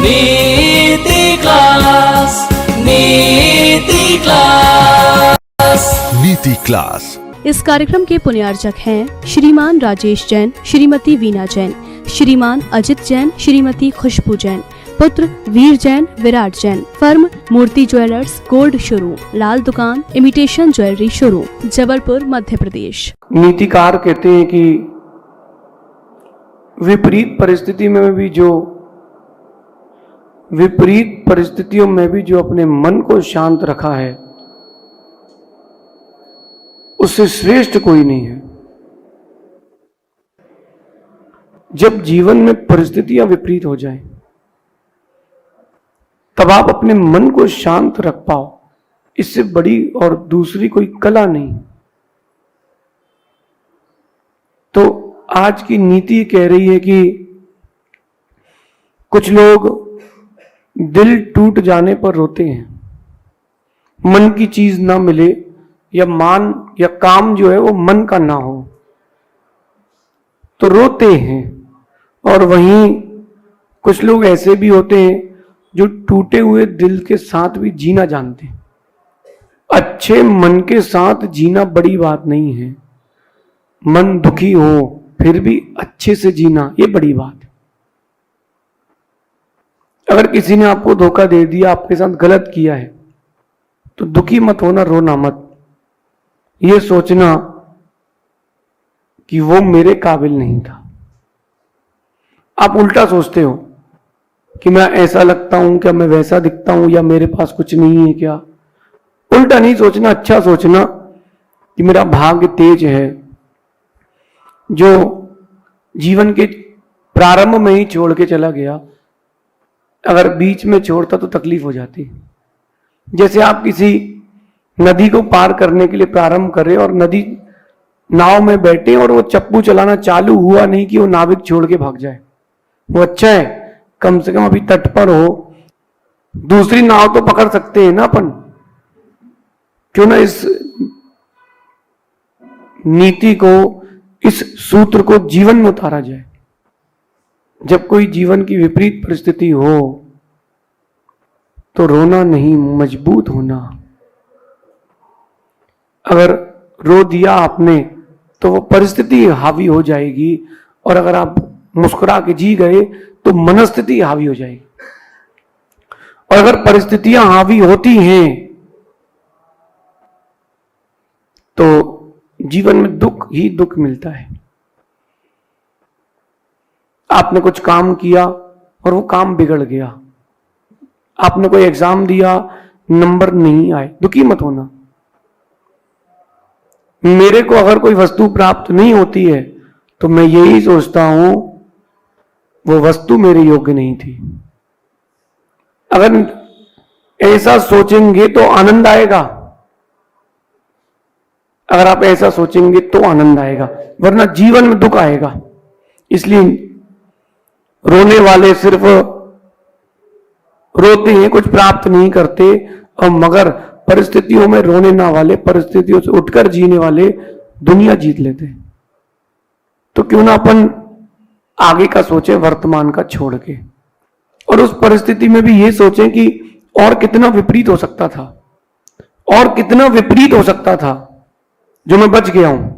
नीति क्लास, नीति क्लास, नीति क्लास। इस कार्यक्रम के पुण्यार्चक हैं श्रीमान राजेश जैन, श्रीमती वीना जैन, श्रीमान अजित जैन, श्रीमती खुशबू जैन, पुत्र वीर जैन, विराट जैन। फर्म मूर्ति ज्वेलर्स, गोल्ड शोरूम, लाल दुकान, imitation jewellery showroom, Jabalpur, Madhya Pradesh. नीतिकार कहते हैं कि विपरीत परिस्थितियों में भी जो अपने मन को शांत रखा है उससे श्रेष्ठ कोई नहीं है। जब जीवन में परिस्थितियां विपरीत हो जाएं, तब आप अपने मन को शांत रख पाओ, इससे बड़ी और दूसरी कोई कला नहीं। तो आज की नीति कह रही है कि कुछ लोग दिल टूट जाने पर रोते हैं, मन की चीज ना मिले या मान या काम जो है वो मन का ना हो तो रोते हैं। और वहीं कुछ लोग ऐसे भी होते हैं जो टूटे हुए दिल के साथ भी जीना जानते हैं। अच्छे मन के साथ जीना बड़ी बात नहीं है, मन दुखी हो फिर भी अच्छे से जीना ये बड़ी बात है। अगर किसी ने आपको धोखा दे दिया, आपके साथ गलत किया है, तो दुखी मत होना, रोना मत, ये सोचना कि वो मेरे काबिल नहीं था। आप उल्टा सोचते हो कि मैं ऐसा लगता हूं, क्या मैं वैसा दिखता हूं, या मेरे पास कुछ नहीं है क्या। उल्टा नहीं सोचना, अच्छा सोचना कि मेरा भाग्य तेज है जो जीवन के प्रारंभ में ही छोड़ के चला गया। अगर बीच में छोड़ता तो तकलीफ हो जाती। जैसे आप किसी नदी को पार करने के लिए प्रारंभ करें और नदी नाव में बैठे और वो चप्पू चलाना चालू हुआ नहीं कि वो नाविक छोड़ के भाग जाए। वो अच्छा है, कम से कम अभी तट पर हो, दूसरी नाव तो पकड़ सकते हैं ना अपन। क्यों ना इस नीति को, इस सूत्र को जीवन में उतारा जाए। जब कोई जीवन की विपरीत परिस्थिति हो तो रोना नहीं, मजबूत होना। अगर रो दिया आपने तो वो परिस्थिति हावी हो जाएगी, और अगर आप मुस्कुरा के जी गए तो मनस्थिति हावी हो जाएगी। और अगर परिस्थितियां हावी होती हैं तो जीवन में दुख ही दुख मिलता है। आपने कुछ काम किया और वो काम बिगड़ गया, आपने कोई एग्जाम दिया, नंबर नहीं आए, दुखी मत होना। मेरे को अगर कोई वस्तु प्राप्त नहीं होती है तो मैं यही सोचता हूं वो वस्तु मेरे योग्य नहीं थी। अगर ऐसा सोचेंगे तो आनंद आएगा, अगर आप ऐसा सोचेंगे तो आनंद आएगा, वरना जीवन में दुख आएगा। इसलिए रोने वाले सिर्फ रोते हैं, कुछ प्राप्त नहीं करते, और मगर परिस्थितियों में रोने ना वाले, परिस्थितियों से उठकर जीने वाले दुनिया जीत लेते हैं। तो क्यों ना अपन आगे का सोचें, वर्तमान का छोड़ के, और उस परिस्थिति में भी ये सोचें कि और कितना विपरीत हो सकता था, और कितना विपरीत हो सकता था जो मैं बच गया हूं।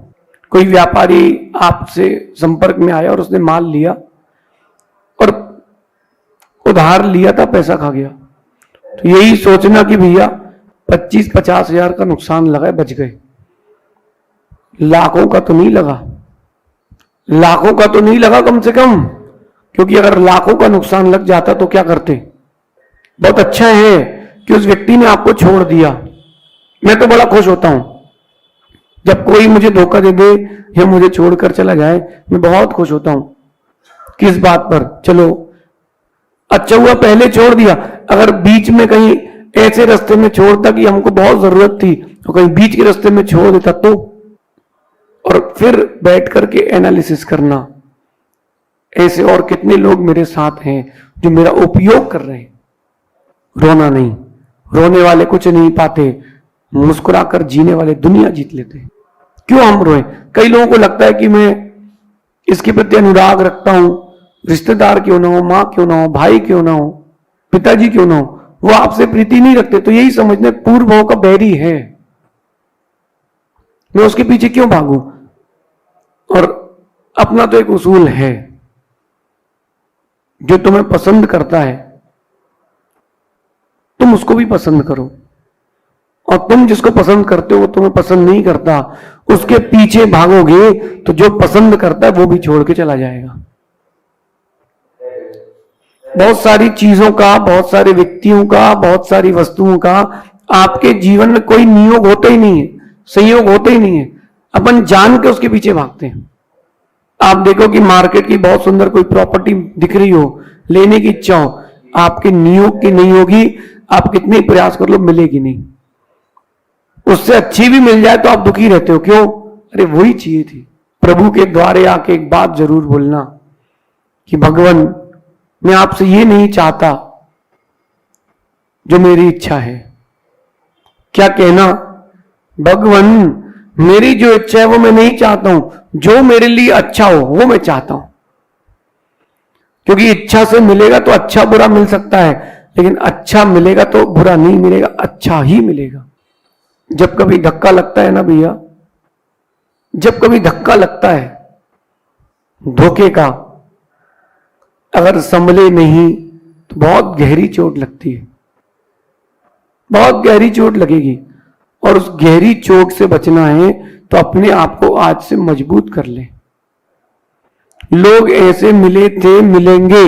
कोई व्यापारी आपसे संपर्क में आया और उसने माल लिया और उधार लिया था, पैसा खा गया, तो यही सोचना कि भैया 25-50 हजार का नुकसान लगा है, बच गए। लाखों का तो नहीं लगा, लाखों का तो नहीं लगा कम से कम, क्योंकि अगर लाखों का नुकसान लग जाता तो क्या करते। बहुत अच्छा है कि उस व्यक्ति ने आपको छोड़ दिया। मैं तो बड़ा खुश होता हूं जब कोई मुझे धोखा दे दे या मुझे छोड़कर चला जाए, मैं बहुत खुश होता हूं। किस बात पर, चलो अच्छा हुआ पहले छोड़ दिया। अगर बीच में कहीं ऐसे रास्ते में छोड़ता कि हमको बहुत जरूरत थी, तो कहीं बीच के रास्ते में छोड़ देता तो, और फिर बैठ करके एनालिसिस करना, ऐसे और कितने लोग मेरे साथ हैं जो मेरा उपयोग कर रहे हैं। रोना नहीं, रोने वाले कुछ नहीं पाते, मुस्कुराकर जीने वाले दुनिया जीत लेते हैं। क्यों हम रोए? कई लोगों को लगता है कि मैं इसके प्रति अनुराग रखता हूं, रिश्तेदार क्यों ना हो, मां क्यों ना हो, भाई क्यों ना हो, पिताजी क्यों ना हो, वो आपसे प्रीति नहीं रखते तो यही समझना पूर्व भाव का बैरी है, मैं उसके पीछे क्यों भागूं। और अपना तो एक उसूल है, जो तुम्हें पसंद करता है तुम उसको भी पसंद करो, और तुम जिसको पसंद करते हो वो तुम्हें पसंद नहीं करता, उसके पीछे भागोगे तो जो पसंद करता है वो भी छोड़ के चला जाएगा। बहुत सारी चीजों का, बहुत सारे व्यक्तियों का, बहुत सारी वस्तुओं का आपके जीवन में कोई नियोग होता ही नहीं है, संयोग होते ही नहीं है, अपन जान के उसके पीछे भागते हैं। आप देखो कि मार्केट की बहुत सुंदर कोई प्रॉपर्टी दिख रही हो, लेने की इच्छा हो, आपके नियोग की नहीं होगी, आप कितने प्रयास कर लो मिलेगी नहीं। उससे अच्छी भी मिल जाए तो आप दुखी रहते हो, क्यों? अरे वही चाहिए थी। प्रभु के द्वारे आके एक बात जरूर बोलना कि भगवान मैं आपसे ये नहीं चाहता जो मेरी इच्छा है। क्या कहना? भगवान मेरी जो इच्छा है वो मैं नहीं चाहता हूं, जो मेरे लिए अच्छा हो वो मैं चाहता हूं। क्योंकि इच्छा से मिलेगा तो अच्छा बुरा मिल सकता है, लेकिन अच्छा मिलेगा तो बुरा नहीं मिलेगा, अच्छा ही मिलेगा। जब कभी धक्का लगता है ना भैया, जब कभी धक्का लगता है धोखे का, अगर संभले नहीं तो बहुत गहरी चोट लगती है, बहुत गहरी चोट लगेगी। और उस गहरी चोट से बचना है तो अपने आप को आज से मजबूत कर ले। लोग ऐसे मिले थे, मिलेंगे,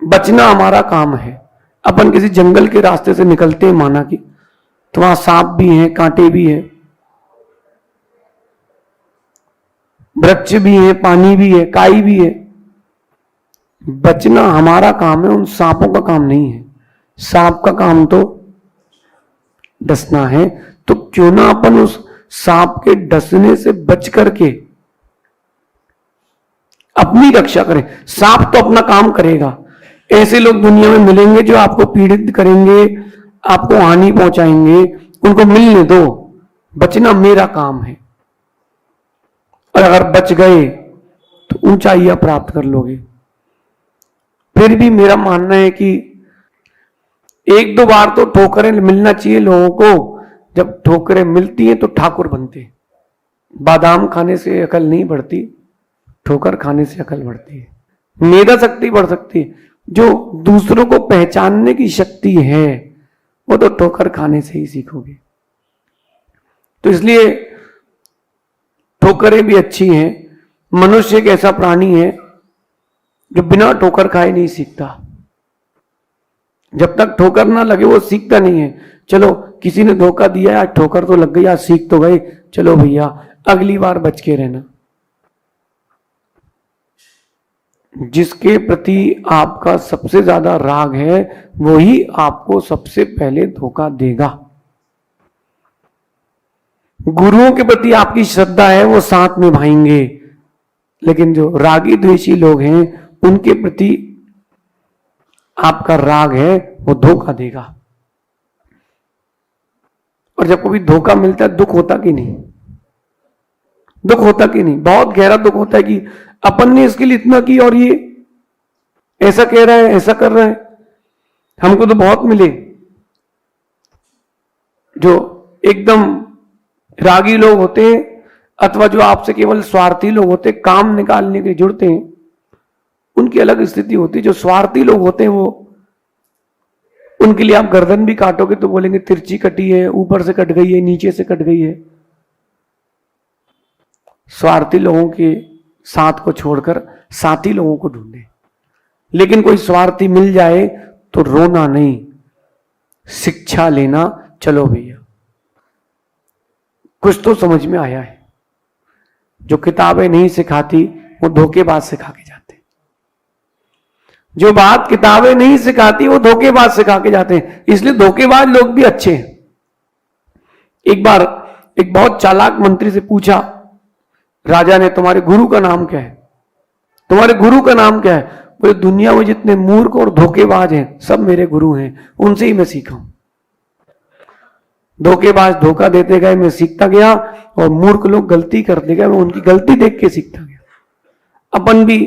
बचना हमारा काम है। अपन किसी जंगल के रास्ते से निकलते हैं, माना कि तो वहां सांप भी हैं, कांटे भी हैं, वृक्ष भी है, पानी भी है, काई भी है। बचना हमारा काम है, उन सांपों का काम नहीं है। सांप का काम तो डसना है, तो क्यों ना अपन उस सांप के डसने से बच करके अपनी रक्षा करें। सांप तो अपना काम करेगा, ऐसे लोग दुनिया में मिलेंगे जो आपको पीड़ित करेंगे, आपको हानि पहुंचाएंगे, उनको मिलने दो। बचना मेरा काम है, और अगर बच गए तो ऊंचाइयां प्राप्त कर लोगे। फिर भी मेरा मानना है कि एक दो बार तो ठोकरें मिलना चाहिए लोगों को। जब ठोकरें मिलती हैं तो ठाकुर बनते हैं। बादाम खाने से अकल नहीं बढ़ती, ठोकर खाने से अकल बढ़ती है। मेधा शक्ति बढ़ सकती है, जो दूसरों को पहचानने की शक्ति है वो तो ठोकर खाने से ही सीखोगे। तो इसलिए ठोकरें भी अच्छी हैं। मनुष्य एक ऐसा प्राणी है जो बिना ठोकर खाए नहीं सीखता। जब तक ठोकर ना लगे वो सीखता नहीं है। चलो किसी ने धोखा दिया, आज ठोकर तो लग गई, आज सीख तो गए, चलो भैया अगली बार बच के रहना। जिसके प्रति आपका सबसे ज्यादा राग है वही आपको सबसे पहले धोखा देगा। गुरुओं के प्रति आपकी श्रद्धा है, वो साथ निभाएंगे, लेकिन जो रागी द्वेषी लोग हैं उनके प्रति आपका राग है, वो धोखा देगा। और जब कभी धोखा मिलता है दुख होता कि नहीं? दुख होता कि नहीं? बहुत गहरा दुख होता है कि अपन ने इसके लिए इतना किया और ये ऐसा कह रहा है, ऐसा कर रहा है। हमको तो बहुत मिले जो एकदम रागी लोग होते हैं, अथवा जो आपसे केवल स्वार्थी लोग होते हैं, काम निकालने के लिए जुड़ते हैं, उनकी अलग स्थिति होती है। जो स्वार्थी लोग होते हैं वो, उनके लिए आप गर्दन भी काटोगे तो बोलेंगे तिरछी कटी है, ऊपर से कट गई है, नीचे से कट गई है। स्वार्थी लोगों के साथ को छोड़कर साथी लोगों को ढूंढे। लेकिन कोई स्वार्थी मिल जाए तो रोना नहीं, शिक्षा लेना। चलो भैया कुछ तो समझ में आया है। जो किताबें नहीं सिखाती वो धोखेबाज सिखा के जाते। जो बात किताबें नहीं सिखाती वो धोखेबाज सिखा के जाते हैं। इसलिए धोखेबाज लोग भी अच्छे हैं। एक बार एक बहुत चालाक मंत्री से पूछा राजा ने, तुम्हारे गुरु का नाम क्या है? तुम्हारे गुरु का नाम क्या है? बोले दुनिया में जितने मूर्ख और धोखेबाज हैं सब मेरे गुरु हैं, उनसे ही मैं सीखा हूं। धोखेबाज धोखा देते गए, मैं सीखता गया, और मूर्ख लोग गलती करते गए, मैं उनकी गलती देख के सीखता गया। अपन भी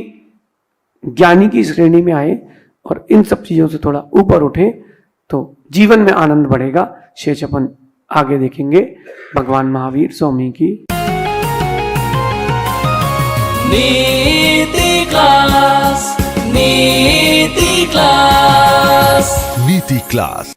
ज्ञानी की श्रेणी में आए और इन सब चीजों से थोड़ा ऊपर उठे तो जीवन में आनंद बढ़ेगा। शेष अपन आगे देखेंगे। भगवान महावीर स्वामी की नीति क्लास, नीति क्लास, नीति क्लास।